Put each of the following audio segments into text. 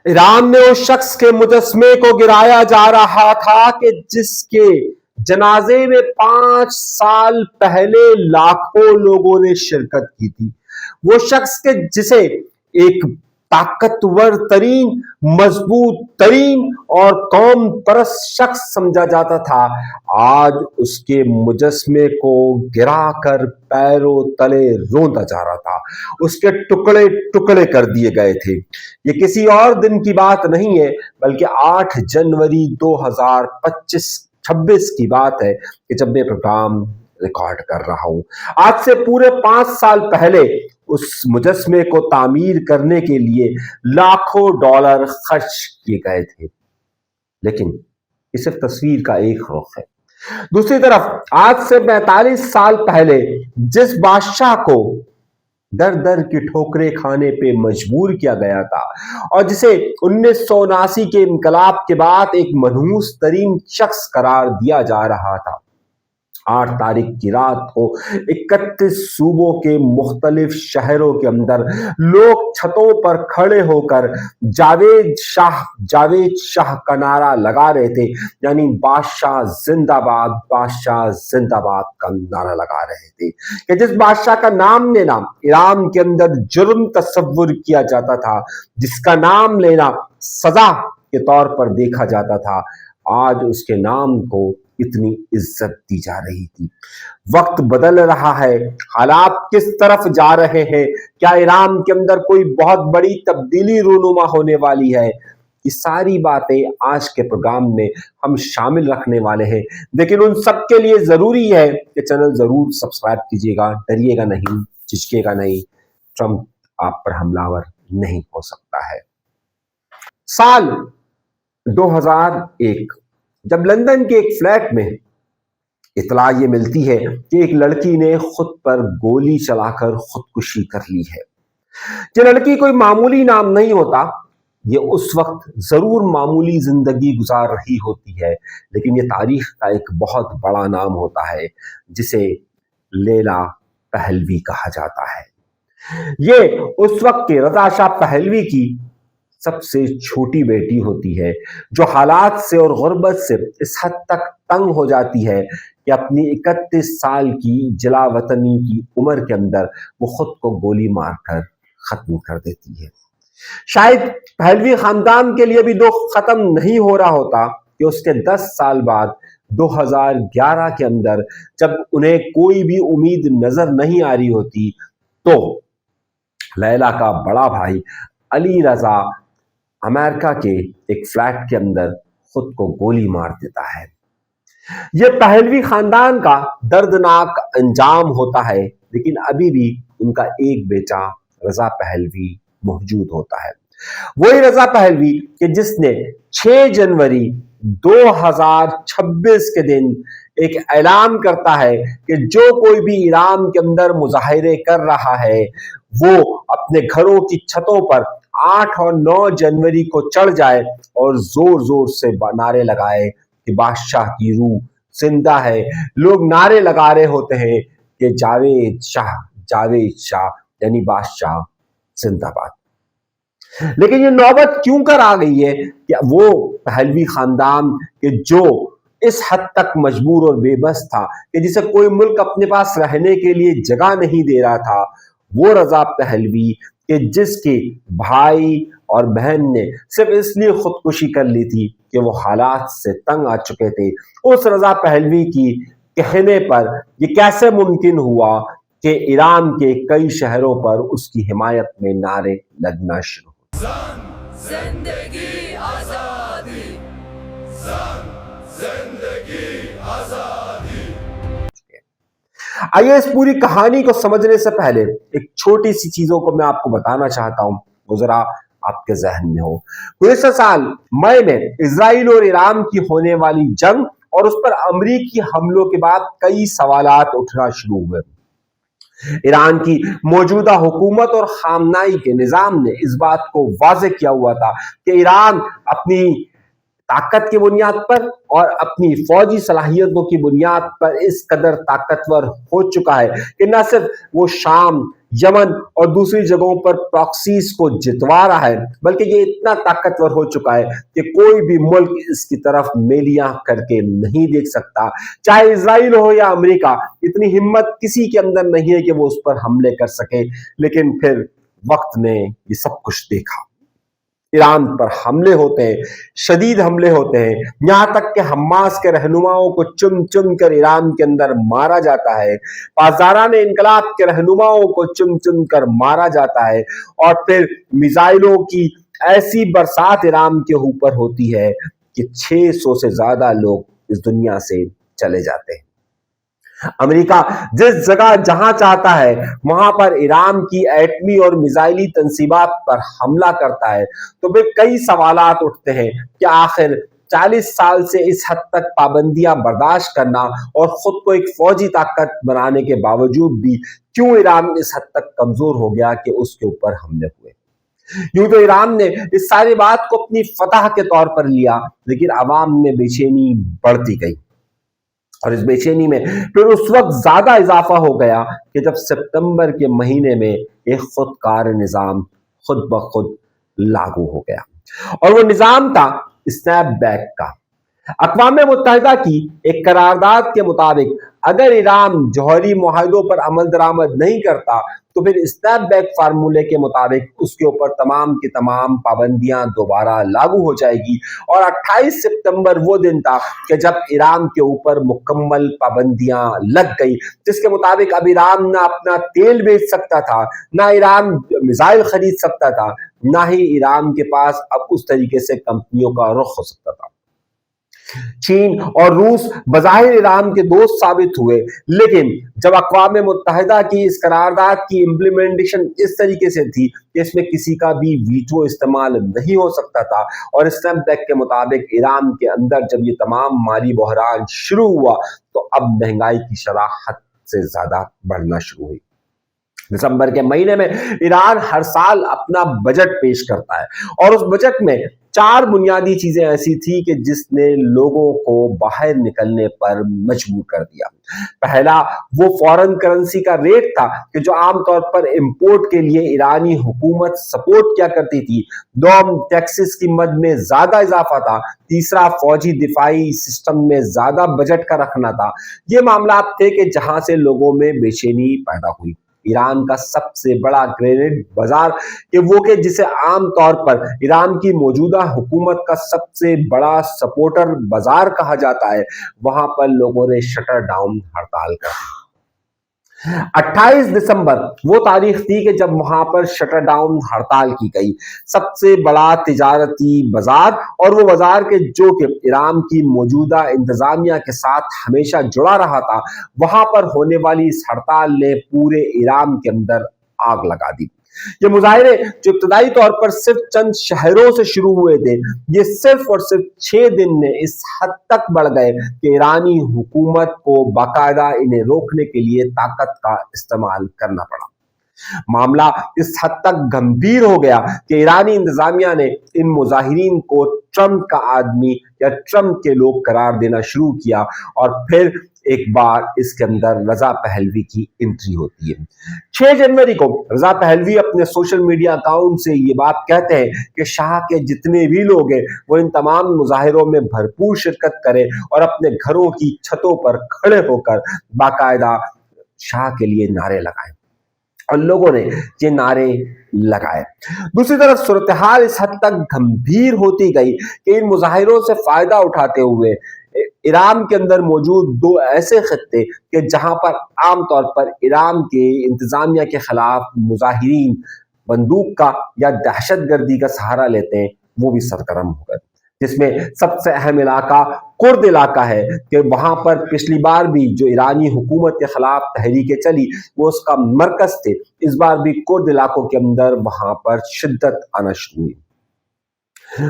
Iran में उस शख्स के मुजस्मे को गिराया जा रहा था कि जिसके जनाजे में 5 साल पहले लाखों लोगों ने शिरकत की थी। वो शख्स के जिसे एक ताकतवर तरीन, मजबूत तरीन और कौम परस्त शख्स समझा जाता था, आज उसके मुजस्मे को गिराकर पैरों तले रोंदा जा रहा था। उसके टुकड़े टुकड़े कर दिए गए थे। ये किसी और दिन की बात नहीं है, बल्कि 8 जनवरी 2026 की बात है कि जब मैं प्रोग्राम रिकॉर्ड कर रहा हूं। आज से पूरे 5 साल पहले उस मुजस्मे को तामीर करने के लिए लाखों डॉलर खर्च किए गए थे, लेकिन ये सिर्फ तस्वीर का एक रुख है। दूसरी तरफ आज से 45 साल पहले जिस बादशाह को दर दर की ठोकरें खाने पे मजबूर किया गया था और जिसे 1979 के इनकलाब के बाद एक मनहूस तरीन शख्स करार दिया जा रहा था, 8 तारीख की रात को 31 सूबों के मुख्तलिफ शहरों के अंदर लोग छतों पर खड़े होकर जावेद शाह का नारा लगा रहे थे, यानी बादशाह जिंदाबाद का नारा लगा रहे थे कि जिस बादशाह का नाम लेना ईरान के अंदर जुर्म तस्वुर किया जाता था, जिसका नाम लेना सजा के तौर पर देखा जाता था, आज उसके नाम को इतनी इज्जत दी जा रही थी। वक्त बदल रहा है, हालात किस तरफ जा रहे हैं, क्या ईरान के अंदर कोई बहुत बड़ी तब्दीली रूनुमा होने वाली है, ये सारी बातें आज के प्रोग्राम में हम शामिल रखने वाले हैं। लेकिन उन सब के लिए जरूरी है कि चैनल जरूर सब्सक्राइब कीजिएगा, डरिएगा नहीं, झिझकेगा नहीं, ट्रंप आप पर हमलावर नहीं हो सकता है। साल 2001 जब लंदन के एक फ्लैट में इतला ये मिलती है कि एक लड़की ने खुद पर गोली चलाकर खुदकुशी कर ली है। ये लड़की कोई मामूली नाम नहीं होता, ये उस वक्त जरूर मामूली जिंदगी गुजार रही होती है, लेकिन ये तारीख का एक बहुत बड़ा नाम होता है जिसे लैला पहलवी कहा जाता है। ये उस वक्त के रजा शाह पहलवी की सबसे छोटी बेटी होती है, जो हालात से और गुर्बत से इस हद तक तंग हो जाती है कि अपनी 31 साल की जिला वतनी की उम्र के अंदर वो खुद को गोली मारकर खत्म कर देती है। शायद पहलवी खानदान के लिए भी दुख खत्म नहीं हो रहा होता कि उसके 10 साल बाद 2011 के अंदर जब उन्हें कोई भी उम्मीद नजर नहीं आ रही होती, तो लैला का बड़ा भाई अली रजा अमेरिका के एक फ्लैट के अंदर खुद को गोली मार देता है। यह पहलवी खानदान का दर्दनाक अंजाम होता है, लेकिन अभी भी उनका एक बेटा रजा पहलवी मौजूद होता है। वही रजा पहलवी कि जिसने 6 जनवरी 2026 के दिन एक ऐलान करता है कि जो कोई भी ईरान के अंदर मुजाहिरे कर रहा है वो अपने घरों की छतों पर 8 और 9 जनवरी को चढ़ जाए और जोर जोर से नारे लगाए कि बादशाह की रूह जिंदा है। लोग नारे लगा रहे होते हैं कि जावेद शाह यानी बादशाह जिंदाबाद। लेकिन ये नौबत क्यों कर आ गई है कि वो पहलवी खानदान के जो इस हद तक मजबूर और बेबस था कि जिसे कोई मुल्क अपने पास रहने के लिए जगह नहीं दे रहा था, वो रजा पहलवी कि जिसके भाई और बहन ने सिर्फ इसलिए खुदकुशी कर ली थी कि वो हालात से तंग आ चुके थे, उस रजा पहलवी की कहने पर ये कैसे मुमकिन हुआ कि ईरान के कई शहरों पर उसकी हिमायत में नारे लगना शुरू हुए। आइए इस पूरी कहानी को समझने से पहले एक छोटी सी चीजों को मैं आपको बताना चाहता हूं, वो जरा आपके जहन में हो। गुज़िश्ता साल मई में इजराइल और ईरान की होने वाली जंग और उस पर अमरीकी हमलों के बाद कई सवालात उठना शुरू हुए। ईरान की मौजूदा हुकूमत और खामनाई के निजाम ने इस बात को वाज़ेह किया हुआ था कि ईरान अपनी ताकत की बुनियाद पर और अपनी फौजी सलाहियतों की बुनियाद पर इस कदर ताकतवर हो चुका है कि न सिर्फ वो शाम, یمن اور دوسری جگہوں پر پراکسیز کو جتوا رہا ہے، بلکہ یہ اتنا طاقتور ہو چکا ہے کہ کوئی بھی ملک اس کی طرف میلیاں کر کے نہیں دیکھ سکتا، چاہے اسرائیل ہو یا امریکہ۔ اتنی ہمت کسی کے اندر نہیں ہے کہ وہ اس پر حملے کر سکے، لیکن پھر وقت نے یہ سب کچھ دیکھا۔ ایران پر حملے ہوتے ہیں، شدید حملے ہوتے ہیں، یہاں تک کہ حماس کے رہنماؤں کو چن چن کر ایران کے اندر مارا جاتا ہے، پاسداران انقلاب کے رہنماؤں کو چن چن کر مارا جاتا ہے، اور پھر میزائلوں کی ایسی برسات ایران کے اوپر ہوتی ہے کہ 600 سے زیادہ لوگ اس دنیا سے چلے جاتے ہیں۔ امریکہ جس جگہ جہاں چاہتا ہے وہاں پر ایران کی ایٹمی اور میزائلی تنصیبات پر حملہ کرتا ہے، تو پھر کئی سوالات اٹھتے ہیں کہ آخر 40 سال سے اس حد تک پابندیاں برداشت کرنا اور خود کو ایک فوجی طاقت بنانے کے باوجود بھی کیوں ایران اس حد تک کمزور ہو گیا کہ اس کے اوپر حملے ہوئے۔ یوں تو ایران نے اس ساری بات کو اپنی فتح کے طور پر لیا، لیکن عوام میں بے چینی بڑھتی گئی، اور اس بے چینی میں پھر اس وقت زیادہ اضافہ ہو گیا کہ جب ستمبر کے مہینے میں ایک خودکار نظام خود بخود لاگو ہو گیا، اور وہ نظام تھا اسنیپ بیک کا۔ اقوام متحدہ کی ایک قرارداد کے مطابق اگر ایران جوہری معاہدوں پر عمل درآمد نہیں کرتا تو پھر اسنیپ بیک فارمولے کے مطابق اس کے اوپر تمام کی تمام پابندیاں دوبارہ لاگو ہو جائے گی، اور 28 ستمبر وہ دن تھا کہ جب ایران کے اوپر مکمل پابندیاں لگ گئی، جس کے مطابق اب ایران نہ اپنا تیل بیچ سکتا تھا، نہ ایران میزائل خرید سکتا تھا، نہ ہی ایران کے پاس اب اس طریقے سے کمپنیوں کا رخ ہو سکتا تھا۔ چین اور روس بظاہر ایران کے دوست ثابت ہوئے، لیکن جب اقوام متحدہ کی اس قرارداد کی امپلیمنٹیشن اس طریقے سے تھی کہ اس میں کسی کا بھی ویٹو استعمال نہیں ہو سکتا تھا، اور اسنیپ بیک کے مطابق ایران کے اندر جب یہ تمام مالی بحران شروع ہوا تو اب مہنگائی کی شرح حد سے زیادہ بڑھنا شروع ہوئی۔ دسمبر کے مہینے میں ایران ہر سال اپنا بجٹ پیش کرتا ہے، اور اس بجٹ میں 4 بنیادی چیزیں ایسی تھی کہ جس نے لوگوں کو باہر نکلنے پر مجبور کر دیا۔ پہلا وہ فورن کرنسی کا ریٹ تھا کہ جو عام طور پر امپورٹ کے لیے ایرانی حکومت سپورٹ کیا کرتی تھی۔ دوم ٹیکسز کی مد میں زیادہ اضافہ تھا۔ تیسرا فوجی دفاعی سسٹم میں زیادہ بجٹ کا رکھنا تھا۔ یہ معاملات تھے کہ جہاں سے لوگوں میں بے چینی پیدا ہوئی۔ ایران کا سب سے بڑا کریڈٹ بازار کہ وہ کہ جسے عام طور پر ایران کی موجودہ حکومت کا سب سے بڑا سپورٹر بازار کہا جاتا ہے، وہاں پر لوگوں نے شٹر ڈاؤن ہڑتال کر دی۔ 28 دسمبر وہ تاریخ تھی کہ جب وہاں پر شٹر ڈاؤن ہڑتال کی گئی۔ سب سے بڑا تجارتی بازار اور وہ بازار کے جو کہ ایران کی موجودہ انتظامیہ کے ساتھ ہمیشہ جڑا رہا تھا، وہاں پر ہونے والی اس ہڑتال نے پورے ایران کے اندر آگ لگا دی۔ یہ مظاہرے جو ابتدائی طور پر صرف چند شہروں سے شروع ہوئے تھے، یہ صرف اور صرف 6 دن میں اس حد تک بڑھ گئے کہ ایرانی حکومت کو باقاعدہ انہیں روکنے کے لیے طاقت کا استعمال کرنا پڑا۔ معاملہ اس حد تک گمبھیر ہو گیا کہ ایرانی انتظامیہ نے ان مظاہرین کو ٹرمپ کا آدمی یا ٹرمپ کے لوگ قرار دینا شروع کیا، اور پھر ایک بار اس کے اندر رضا پہلوی کی انٹری ہوتی ہے۔ 6 جنوری کو رضا پہلوی اپنے سوشل میڈیا اکاؤنٹ سے یہ بات کہتے ہیں کہ شاہ کے جتنے بھی لوگ ہیں وہ ان تمام مظاہروں میں بھرپور شرکت کریں اور اپنے گھروں کی چھتوں پر کھڑے ہو کر باقاعدہ شاہ کے لیے نعرے لگائیں، اور لوگوں نے یہ نعرے لگائے۔ دوسری طرف صورتحال اس حد تک گمبھیر ہوتی گئی کہ ان مظاہروں سے فائدہ اٹھاتے ہوئے ایران کے اندر موجود 2 ایسے خطے کہ جہاں پر عام طور پر ایران کے انتظامیہ کے خلاف مظاہرین بندوق کا یا دہشت گردی کا سہارا لیتے ہیں، وہ بھی سرگرم ہو گئے، جس میں سب سے اہم علاقہ کرد علاقہ ہے کہ وہاں پر پچھلی بار بھی جو ایرانی حکومت کے خلاف تحریکیں چلی وہ اس کا مرکز تھے۔ اس بار بھی کرد علاقوں کے اندر وہاں پر شدت آنا شروع ہوئی۔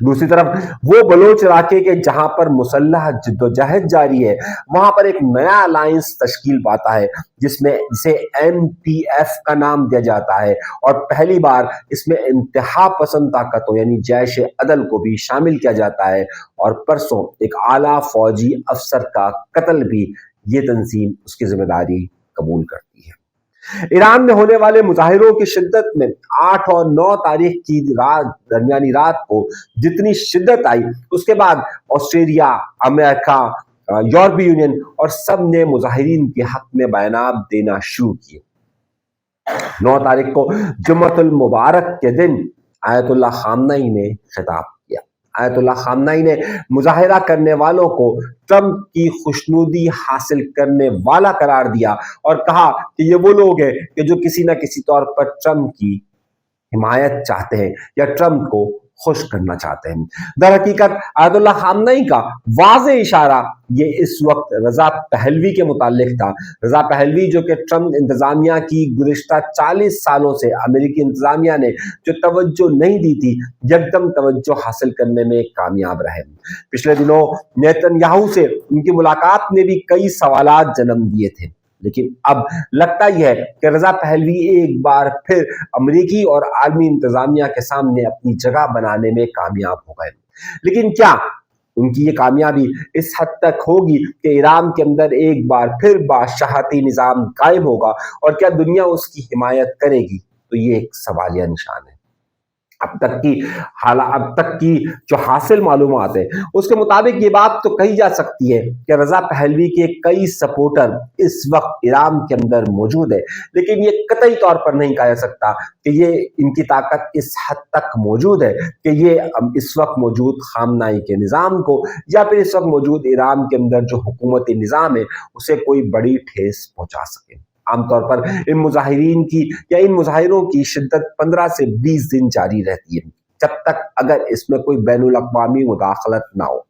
دوسری طرف وہ بلوچ علاقے کے جہاں پر مسلح جدوجہد جاری ہے، وہاں پر ایک نیا الائنس تشکیل پاتا ہے جسے MPF کا نام دیا جاتا ہے، اور پہلی بار اس میں انتہا پسند طاقتوں یعنی جیش عدل کو بھی شامل کیا جاتا ہے، اور پرسوں ایک اعلیٰ فوجی افسر کا قتل بھی یہ تنظیم اس کی ذمہ داری قبول کرتی ہے۔ ईरान में होने वाले मुजाहिरों की शिद्दत में 8 और 9 तारीख की रात, दरमियानी रात को जितनी शिद्दत आई, उसके बाद ऑस्ट्रेलिया, अमेरिका, यूरोपीय यूनियन और सब ने मुजाहिरीन के हक में बयानात देना शुरू किए। 9 तारीख को जुम्मतुल मुबारक के दिन आयतुल्लाह खामनई ने खिताब किया। आयतुल्लाह खामनई ने मुजाहिरा करने वालों को ट्रंप की खुशनुदी हासिल करने वाला करार दिया और कहा कि ये वो लोग हैं कि जो किसी न किसी तौर पर ट्रंप की हिमायत चाहते हैं या ट्रंप को खुश करना चाहते हैं। दर हकीकत आयतुल्लाह खामनई का वाज़े इशारा ये इस वक्त रजा पहलवी के मुतालिक था। रजा पहलवी जो कि ट्रंप इंतजामिया की गुज़िश्ता 40 सालों से अमेरिकी इंतजामिया ने जो तवज्जो नहीं दी थी, यकदम तवज्जो हासिल करने में कामयाब रहे। पिछले दिनों नेतन्याहू से उनकी मुलाकात ने भी कई सवालात जन्म दिए थे, लेकिन अब लगता यह है कि रजा पहलवी एक बार फिर अमेरिकी और आलमी इंतजामिया के सामने अपनी जगह बनाने में कामयाब हो गए। लेकिन क्या उनकी ये कामयाबी इस हद तक होगी कि ईरान के अंदर एक बार फिर बादशाहती निज़ाम कायम होगा और क्या दुनिया उसकी हिमायत करेगी? तो ये एक सवालिया निशान है। अब तक की जो हासिल मालूमात है उसके मुताबिक ये बात तो कही जा सकती है कि रजा पहलवी के कई सपोर्टर इस वक्त ईरान के अंदर मौजूद है, लेकिन ये कतई तौर पर नहीं कहा जा सकता कि ये इनकी ताकत इस हद तक मौजूद है कि ये इस वक्त मौजूद खामनाई के निज़ाम को या फिर इस वक्त मौजूद ईरान के अंदर जो हुकूमती निज़ाम है उसे कोई बड़ी ठेस पहुंचा सके। आमतौर पर इन मुजाहिरीन की या इन मुजाहिरों की शिद्दत 15 से 20 दिन जारी रहती है, जब तक अगर इसमें कोई बैनुल अक़वामी मुदाखलत ना हो।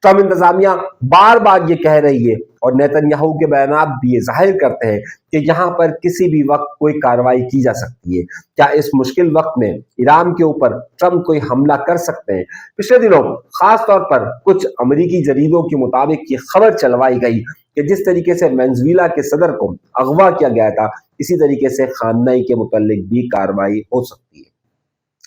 ट्रंप इंतजामिया बार बार ये कह रही है और नेतन्याहू के बयानात भी ये जाहिर करते हैं कि यहाँ पर किसी भी वक्त कोई कार्रवाई की जा सकती है। क्या इस मुश्किल वक्त में ईरान के ऊपर ट्रंप कोई हमला कर सकते हैं? पिछले दिनों खास तौर पर कुछ अमेरिकी जरीदों के मुताबिक ये खबर चलवाई गई कि जिस तरीके से वेनेजुएला के सदर को अगवा किया गया था, इसी तरीके से खामनई के मुतालिक भी कार्रवाई हो सकती है।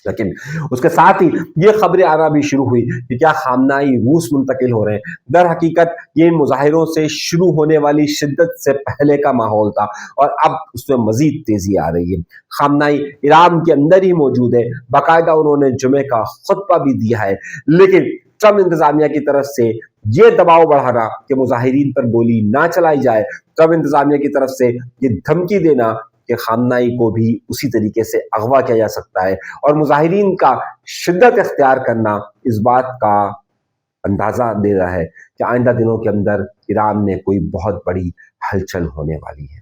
लेकिन उसके साथ ही ये खबरें आना भी शुरू हुई कि क्या खामनई रूस मुंतकिल हो रहे हैं। दर हकीकत ये इन मुजाहिरों से शुरू होने वाली शिद्दत से पहले का माहौल था और अब उसमें मजीद तेजी आ रही है। खामनई ईरान के अंदर ही मौजूद है, बाकायदा उन्होंने जुमे का खुतबा भी दिया है, लेकिन ट्रंप इंतजामिया की तरफ से ये दबाव बढ़ाना कि मुजाहिरीन पर गोली ना चलाई जाए, ट्रंप इंतजामिया की तरफ से ये धमकी देना कि खामनई को भी उसी तरीके से अगवा किया जा सकता है और मुजाहिरीन का शिद्दत इख्तियार करना इस बात का अंदाजा दे रहा है कि आइंदा दिनों के अंदर ईरान में कोई बहुत बड़ी हलचल होने वाली है।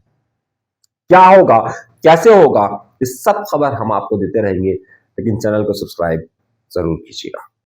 क्या होगा, कैसे होगा, इस सब खबर हम आपको देते रहेंगे, लेकिन चैनल को सब्सक्राइब जरूर कीजिएगा।